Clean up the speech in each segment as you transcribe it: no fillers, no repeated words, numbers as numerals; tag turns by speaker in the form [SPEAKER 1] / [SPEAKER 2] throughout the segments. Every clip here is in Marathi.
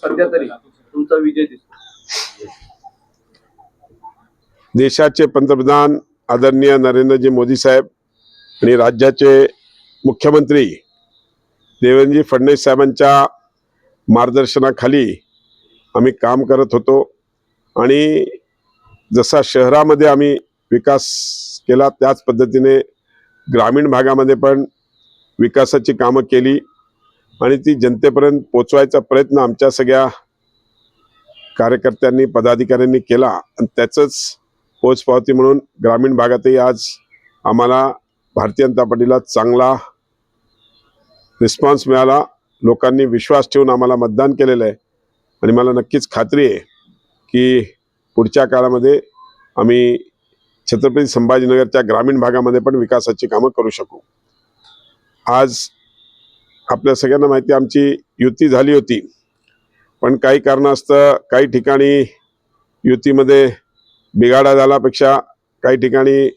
[SPEAKER 1] सध्या तरी तुमचा विजय दिसतो?
[SPEAKER 2] देशाचे पंतप्रधान आदरणीय नरेंद्रजी मोदी साहेब आणि राज्याचे मुख्यमंत्री देवेंद्रजी फडणवीस साहेबांच्या मार्गदर्शनाखाली आम्ही काम करत होतो आणि जसा शहरामध्ये आम्ही विकास केला त्याच पद्धतीने ग्रामीण भागामध्ये पण विकासाची कामं केली आणि ती जनतेपर्यंत पोचवायचा प्रयत्न आमच्या सगळ्या कार्यकर्त्यांनी पदाधिकाऱ्यांनी केला आणि त्याचंच पोचपावती म्हणून ग्रामीण भागातही आज आम्हाला भारतीय जनता पार्टीला चांगला रिस्पॉन्स मिळाला। लोकांनी विश्वास ठेवून आम्हाला मतदान केलेलं आहे आणि मला नक्कीच खात्री आहे की पुढच्या काळामध्ये आम्ही छत्रपती संभाजीनगरच्या ग्रामीण भागामध्ये पण विकासाची कामं करू शकू। आज आपल्या सगळ्यांना माहिती आमची युती झाली होती, पण काही कारणास्तव काही ठिकाणी युतीमध्ये बिघाडा झाल्यापेक्षा काही ठिकाणी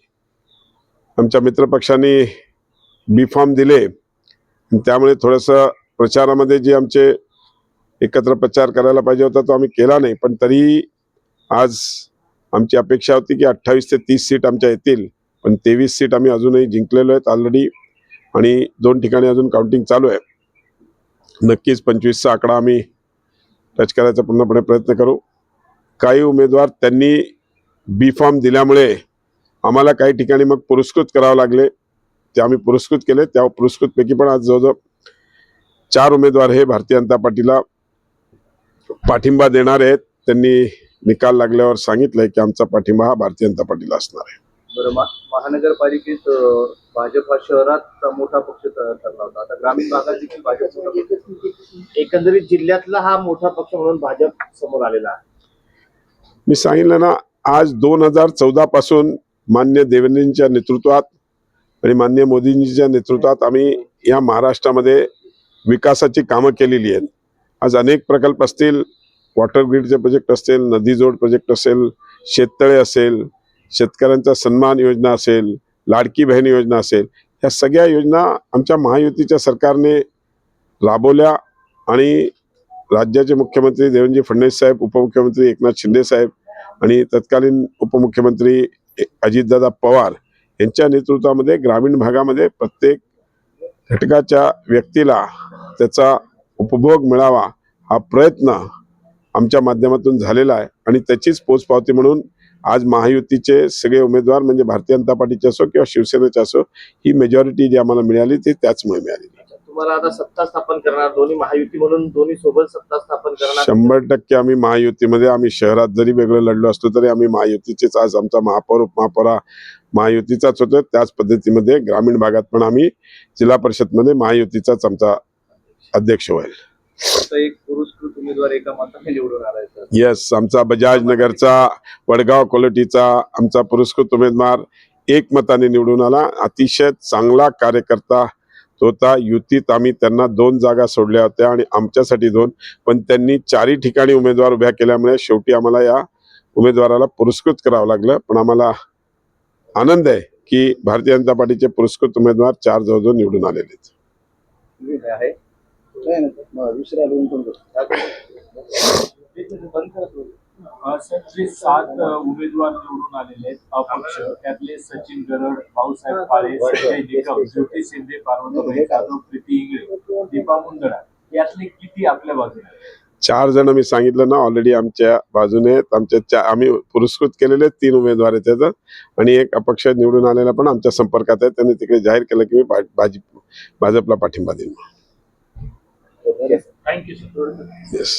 [SPEAKER 2] आमच्या मित्रपक्षांनी बी फॉर्म दिले, त्यामुळे थोडंसं प्रचारामध्ये जे आमचे एकत्र प्रचार करायला पाहिजे होता तो आम्ही केला नाही। पण तरीही आज आमची अपेक्षा होती की 28 ते 30 सीट आमच्या येतील, पण 23 सीट आम्ही अजूनही जिंकलेलो आहेत ऑलरेडी आणि 2 ठिकाणी अजून काउंटिंग चालू आहे। नक्कीच 25चा आकडा आम्ही टच करायचा पूर्णपणे प्रयत्न करू। काही उमेदवार त्यांनी बी फॉर्म दिल्यामुळे आम्हाला काही ठिकाणी मग पुरस्कृत करावं लागले, ते आम्ही पुरस्कृत केले। त्या पुरस्कृतपैकी पण आज जवळजवळ 4 उमेदवार हे भारतीय जनता पार्टीला पाठिंबा देणार आहेत। त्यांनी निकाल लागल्यावर सांगितलंय की आमचा पाठिंबा हा भारतीय जनता पार्टीला असणार आहे।
[SPEAKER 1] बरं, महानगरपालिकेत भाजप हा शहरात मोठा पक्ष ठरला होता, आता ग्रामीण भागात देखील भाजप मोठा पक्ष, एकंदरीत जिल्ह्यातला हा मोठा पक्ष म्हणून भाजप समोर आलेला आहे।
[SPEAKER 2] मी सांगितलं ना, आज 2014 पासून माननीय देवेंद्रजींच्या नेतृत्वात आणि माननीय मोदींजीच्या नेतृत्वात आम्ही या महाराष्ट्रामध्ये विकासाची कामं केलेली आहेत। आज अनेक प्रकल्प असतील, वॉटर ग्रीडचे प्रोजेक्ट असतील, नदी जोड प्रोजेक्ट असेल, शेततळे असेल, शेतकऱ्यांचा सन्मान योजना असेल, लाडकी बहीण योजना असेल, या सगळ्या योजना आमच्या महायुतीच्या सरकारने राबवल्या आणि राज्याचे मुख्यमंत्री देवेंद्रजी फडणवीस साहेब, उपमुख्यमंत्री एकनाथ शिंदे साहेब आणि तत्कालीन उपमुख्यमंत्री अजितदादा पवार यांच्या नेतृत्वामध्ये ग्रामीण भागामध्ये प्रत्येक घटकाच्या व्यक्तीला त्याचा उपभोग मिळावा हा प्रयत्न आमच्या माध्यमातून झालेला आहे आणि त्याचीच पोचपावती म्हणून आज महायुतीचे सगळे उमेदवार म्हणजे भारतीय जनता पार्टीचे असो किंवा शिवसेनेचे असो, ही मेजॉरिटी जी आम्हाला मिळाली ती त्याचमुळे मिळाली।
[SPEAKER 1] तुम्हाला आता सत्ता स्थापन करणार, दोन्ही महायुती म्हणून दोन्ही सोबत सत्ता स्थापन करणार?
[SPEAKER 2] 100% आम्ही महायुतीमध्ये, आम्ही शहरात जरी वेगळं लढलो असलो तरी आम्ही महायुतीचेच। आज आमचा महापौर उपमहापौर महायुतीचाच होतो, त्याच पद्धतीमध्ये ग्रामीण भागात पण आम्ही जिल्हा परिषदमध्ये महायुतीचाच आमचा अध्यक्ष होईल।
[SPEAKER 1] एक पुरस्कृत उमेदवार एका मताने निवडून आलाय सर?
[SPEAKER 2] येस, आमचा बजाज नगरचा वडगाव कोलटीचा आमचा पुरस्कृत उमेदवार एकमताने निवडून आला। अतिशय चांगला कार्यकर्ता होता। युतीत आम्ही त्यांना 2 जागा सोडल्या होत्या आणि आमच्यासाठी 2, पण त्यांनी 4ही ठिकाणी उमेदवार उभ्या केल्यामुळे शेवटी आम्हाला या उमेदवाराला पुरस्कृत करावं लागलं। पण आम्हाला आनंद आहे की भारतीय जनता पार्टीचे पुरस्कृत उमेदवार 4 जवळजवळ निवडून आलेले आहेत।
[SPEAKER 3] सर, जे 7 उमेदवार निवडून आलेले आहेत अपक्ष, त्यातले सचिन गरड, भाऊसाहेब पाळे, संजय निकम, ज्योती शिंदे, पार्वतीबाई जाधव, प्रीती इंगळे, दीपा मुंदडा, यातले किती आपल्या बाजूने?
[SPEAKER 2] 4 जण मी सांगितलं ना ऑलरेडी आमच्या बाजूने आहेत। आम्ही पुरस्कृत केलेले 3 उमेदवार आहेत त्याचं आणि एक अपक्ष निवडून आलेला पण आमच्या संपर्कात आहे। त्यांनी तिकडे जाहीर केलं की मी भाजपला पाठिंबा देईन।
[SPEAKER 1] Thank you sir.
[SPEAKER 2] येस।